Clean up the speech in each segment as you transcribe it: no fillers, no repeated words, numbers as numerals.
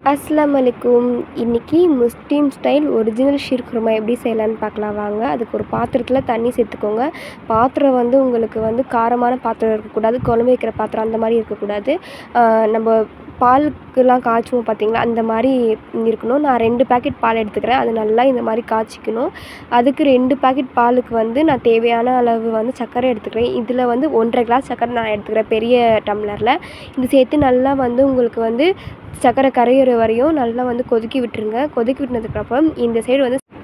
அஸ்ஸலாமு அலைக்கும். இன்றைக்கி முஸ்லீம் ஸ்டைல் ஒரிஜினல் ஷீர் குருமா எப்படி செய்யலான்னு பார்க்கலாம் வாங்க. அதுக்கு ஒரு பாத்திரத்தில் தண்ணி சேர்த்துக்கோங்க. பாத்திரம் உங்களுக்கு காரமான பாத்திரம் இருக்கக்கூடாது, குழம்பு வைக்கிற பாத்திரம் அந்த மாதிரி இருக்கக்கூடாது. நம்ம பாலுக்கெலாம் காய்ச்சுவோம் பார்த்திங்களா, அந்த மாதிரி இருக்கணும். நான் 2 பேக்கெட் பால் எடுத்துக்கிறேன். அது நல்லா இந்த மாதிரி காய்ச்சிக்கணும். அதுக்கு 2 பேக்கெட் பாலுக்கு நான் தேவையான அளவு சர்க்கரை எடுத்துக்கிறேன். இதில் 1.5 கிளாஸ் சர்க்கரை நான் எடுத்துக்கிறேன், பெரிய டம்ளரில். இது சேர்த்து நல்லா உங்களுக்கு சர்க்கரை கரையிற வரையும் நல்லா கொதிக்க விட்டுருங்க. கொதிக்க விட்டதுக்கப்புறம்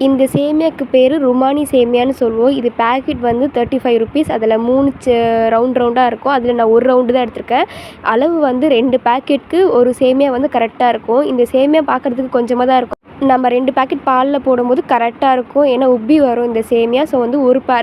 இந்த சேமியாவுக்கு பேர் ருமானி சேமியான்னு சொல்லுவோம். இது பேக்கெட் 35 ருபீஸ். அதில் 3 ரவுண்டாக இருக்கும். அதில் நான் 1 ரவுண்டு தான் எடுத்திருக்கேன். அளவு 2 பேக்கெட்டுக்கு ஒரு சேமியா கரெக்டாக இருக்கும். இந்த சேமியா பார்க்குறதுக்கு கொஞ்சமாக தான் இருக்கும். நம்ம 2 பேக்கெட் பாலில் போடும்போது கரெக்டாக இருக்கும். ஏன்னா உப்பி வரும் இந்த சேமியா. ஸோ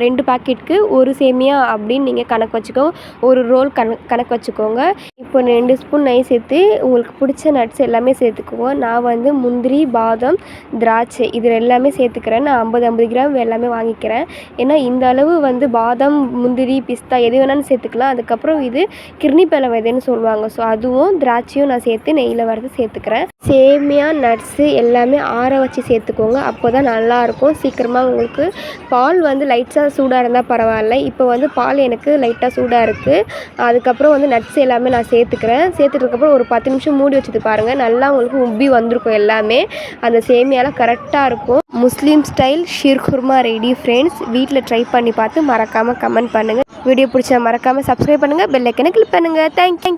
2 பேக்கெட்டுக்கு ஒரு சேமியா அப்படின்னு நீங்கள் கணக்கு வச்சுக்கோங்க. ஒரு ரோல் கணக்கு வச்சுக்கோங்க. இப்போ 2 ஸ்பூன் நெய் சேர்த்து உங்களுக்கு பிடிச்ச நட்ஸ் எல்லாமே சேர்த்துக்குவோம். நான் முந்திரி, பாதாம், திராட்சை இது எல்லாமே சேர்த்துக்கிறேன். நான் 50 கிராம் எல்லாமே வாங்கிக்கிறேன். ஏன்னா இந்த அளவு பாதாம், முந்திரி, பிஸ்தா எது வேணாலும் சேர்த்துக்கலாம். அதுக்கப்புறம் இது கிர்னி பழ விதைன்னு சொல்லுவாங்க. ஸோ அதுவும் திராட்சையும் நான் சேர்த்து நெய்யில் வறுத்து சேர்த்துக்கிறேன். சேமியா, நட்ஸு எல்லாமே ஆற வச்சு சேர்த்துக்கோங்க. அப்போ தான் நல்லாயிருக்கும். சீக்கிரமாக உங்களுக்கு பால் லைட்டாக சூடாக இருந்தால் பரவாயில்ல. இப்போ பால் எனக்கு லைட்டாக சூடாக இருக்குது. அதுக்கப்புறம் நட்ஸ் எல்லாமே நான் சேர்த்துக்கிறேன். சேர்த்துட்டதுக்கப்புறம் ஒரு 10 நிமிஷம் மூடி வச்சுட்டு பாருங்கள். நல்லா உங்களுக்கு உப்பி வந்திருக்கும் எல்லாமே. அந்த சேமியாலாம் கரெக்டாக இருக்கும். முஸ்லீம் style sheer kurma ready friends. வீட்டில் ட்ரை பண்ணி பார்த்து மறக்காமல் கமெண்ட் பண்ணுங்கள். வீடியோ பிடிச்சா மறக்காமல் சப்ஸ்கிரைப் பண்ணுங்கள். பெல் ஐக்கனை கிளிக் பண்ணுங்கள். தேங்க்யூ.